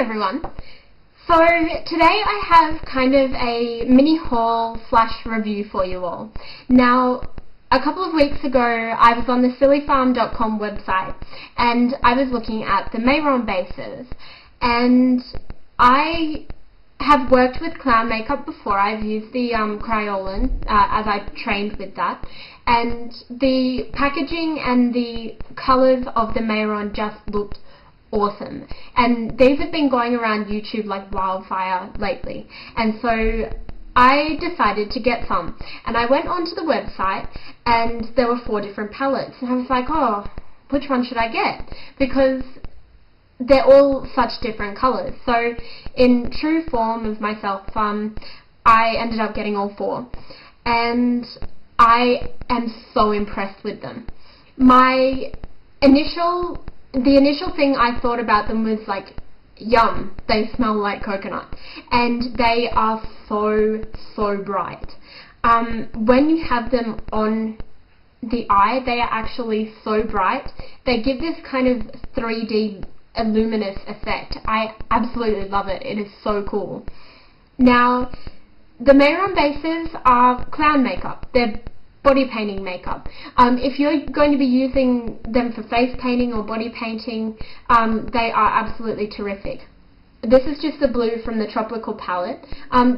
everyone. So today I have kind of a mini haul / review for you all. Now, a couple of weeks ago I was on the sillyfarm.com website and I was looking at the Mehron bases, and I have worked with clown makeup before. I've used the Crayolan as I trained with that, and the packaging and the colours of the Mehron just looked awesome, and these have been going around YouTube like wildfire lately, and so I decided to get some, and I went onto the website and there were 4 different palettes, and I was like, oh, which one should I get? Because they're all such different colours. So in true form of myself, I ended up getting all 4, and I am so impressed with them. The initial thing I thought about them was like, yum, they smell like coconut, and they are so bright. When you have them on the eye, they are actually so bright. They give this kind of 3D luminous effect. I absolutely love it. It is so cool. Now, the Mehron bases are clown makeup. They're body painting makeup. If you're going to be using them for face painting or body painting, they are absolutely terrific. This is just the blue from the Tropical palette.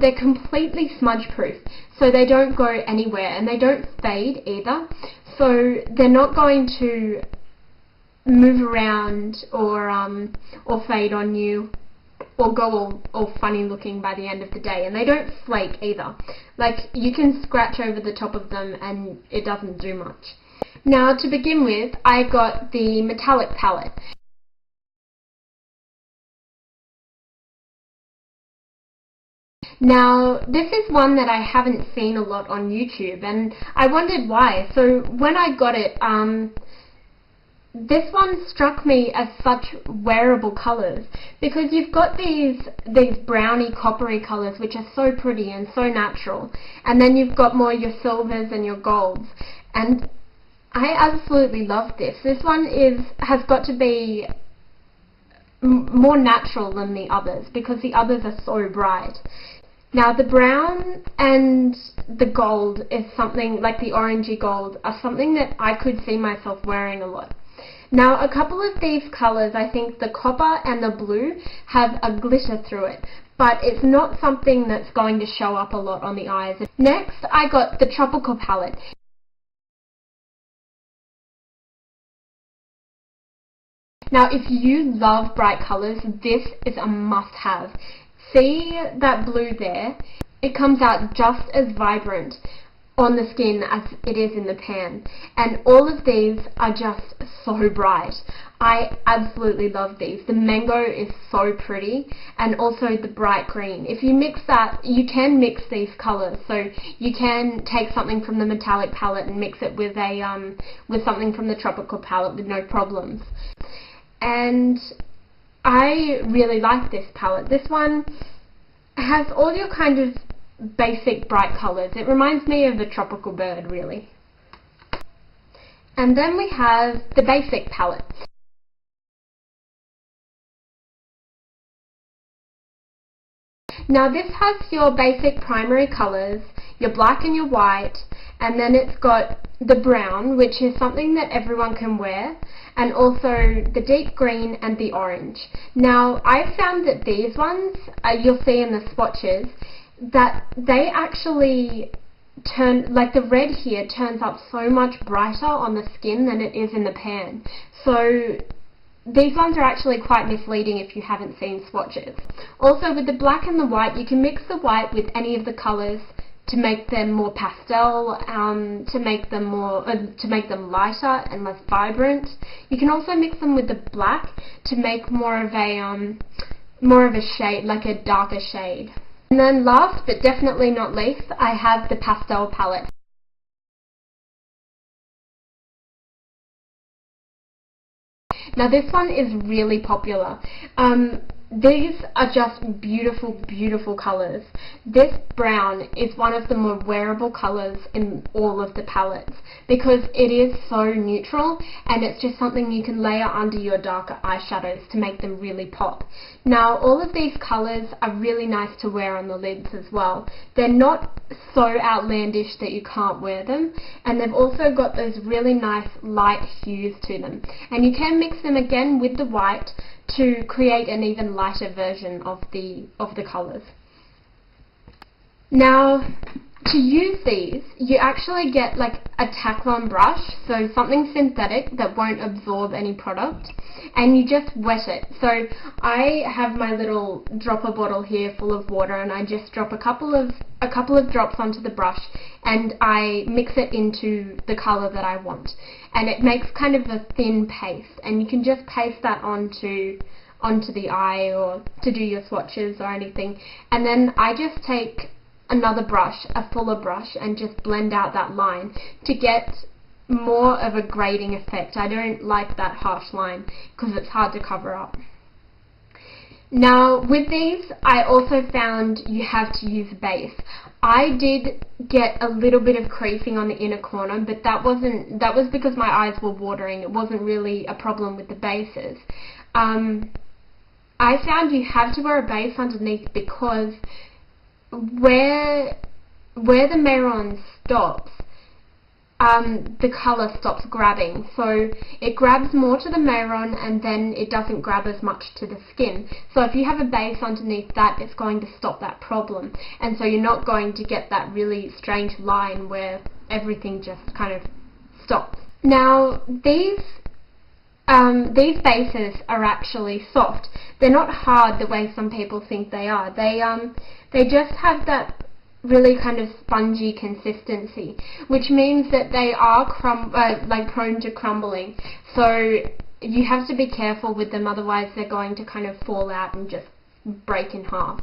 They're completely smudge proof, so they don't go anywhere, and they don't fade either. So they're not going to move around or fade on you, or go all funny looking by the end of the day, and they don't flake either. Like, you can scratch over the top of them and it doesn't do much. Now, to begin with, I got the metallic palette. Now, this is one that I haven't seen a lot on YouTube, and I wondered why. So when I got it, this one struck me as such wearable colours, because you've got these browny coppery colours which are so pretty and so natural, and then you've got more your silvers and your golds, and I absolutely love this. This one has got to be more natural than the others, because the others are so bright. Now, the brown and the gold is something, like the orangey gold, are something that I could see myself wearing a lot. Now, a couple of these colours, I think the copper and the blue, have a glitter through it, but it's not something that's going to show up a lot on the eyes. Next, I got the Tropical palette. Now, if you love bright colours, this is a must-have. See that blue there? It comes out just as vibrant on the skin as it is in the pan, and all of these are just so bright. I absolutely love these. The mango is so pretty, and also the bright green. If you mix that, you can mix these colours, so you can take something from the metallic palette and mix it with something from the Tropical palette with no problems. And I really like this palette. This one has all your kind of basic bright colours. It reminds me of a tropical bird, really. And then we have the basic palette. Now, this has your basic primary colours, your black and your white, and then it's got the brown, which is something that everyone can wear, and also the deep green and the orange. Now, I found that these ones, you'll see in the swatches, that they actually turn, like the red here turns up so much brighter on the skin than it is in the pan. So these ones are actually quite misleading if you haven't seen swatches. Also, with the black and the white, you can mix the white with any of the colours to make them more pastel, to make them lighter and less vibrant. You can also mix them with the black to make more of a shade, like a darker shade. And then last but definitely not least, I have the pastel palette. Now, this one is really popular. these are just beautiful, beautiful colours. This brown is one of the more wearable colours in all of the palettes because it is so neutral, and it's just something you can layer under your darker eyeshadows to make them really pop. Now, all of these colours are really nice to wear on the lids as well. They're not so outlandish that you can't wear them, and they've also got those really nice light hues to them. And you can mix them again with the white to create an even lighter version of the colours. Now, to use these, you actually get like a Taklon brush, so something synthetic that won't absorb any product, and you just wet it. So I have my little dropper bottle here full of water, and I just drop a couple of drops onto the brush, and I mix it into the colour that I want, and it makes kind of a thin paste, and you can just paste that onto the eye or to do your swatches or anything. And then I just take another brush, a fuller brush, and just blend out that line to get more of a grading effect. I don't like that harsh line because it's hard to cover up. Now, with these, I also found you have to use base. I did get a little bit of creasing on the inner corner, but that was because my eyes were watering. It wasn't really a problem with the bases. I found you have to wear a base underneath because where the Mehron stops, the colour stops grabbing. So it grabs more to the Mehron, and then it doesn't grab as much to the skin. So if you have a base underneath that, it's going to stop that problem. And so you're not going to get that really strange line where everything just kind of stops. Now, these bases are actually soft. They're not hard the way some people think they are. They just have that really kind of spongy consistency, which means that they are like prone to crumbling. So you have to be careful with them, otherwise they're going to kind of fall out and just break in half.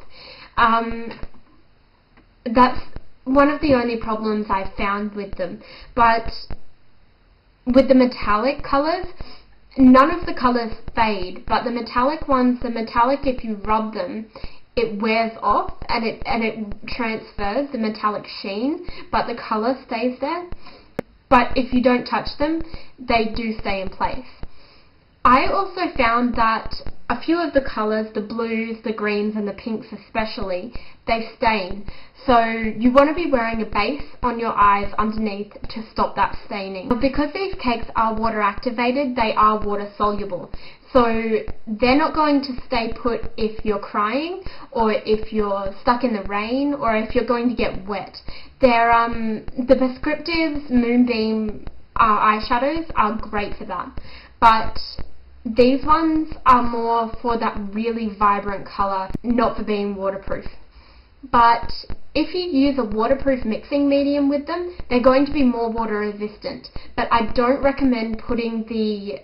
That's one of the only problems I've found with them. But with the metallic colours, none of the colours fade, but the metallic ones, if you rub them, it wears off and it transfers the metallic sheen, but the colour stays there. But if you don't touch them, they do stay in place. I also found that a few of the colours, the blues, the greens and the pinks especially, they stain. So you want to be wearing a base on your eyes underneath to stop that staining. Because these cakes are water activated, they are water soluble. So they're not going to stay put if you're crying, or if you're stuck in the rain, or if you're going to get wet. They're, the Prescriptives Moonbeam eyeshadows are great for that. But these ones are more for that really vibrant colour, not for being waterproof. But if you use a waterproof mixing medium with them, they're going to be more water resistant. But I don't recommend putting the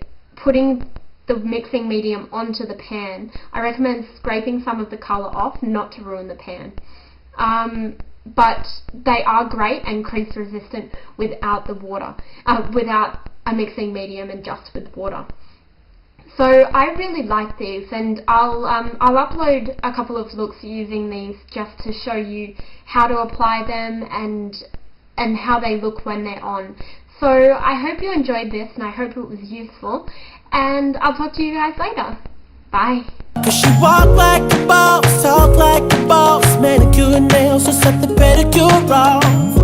mixing medium onto the pan. I recommend scraping some of the colour off, not to ruin the pan. But they are great and crease resistant without the water, without a mixing medium and just with water. So I really like these, and I'll upload a couple of looks using these just to show you how to apply them and how they look when they're on. So I hope you enjoyed this, and I hope it was useful, and I'll talk to you guys later. Bye. Cause she walk like a boss, talk like a boss, manicure and nails, just set the pedicure off.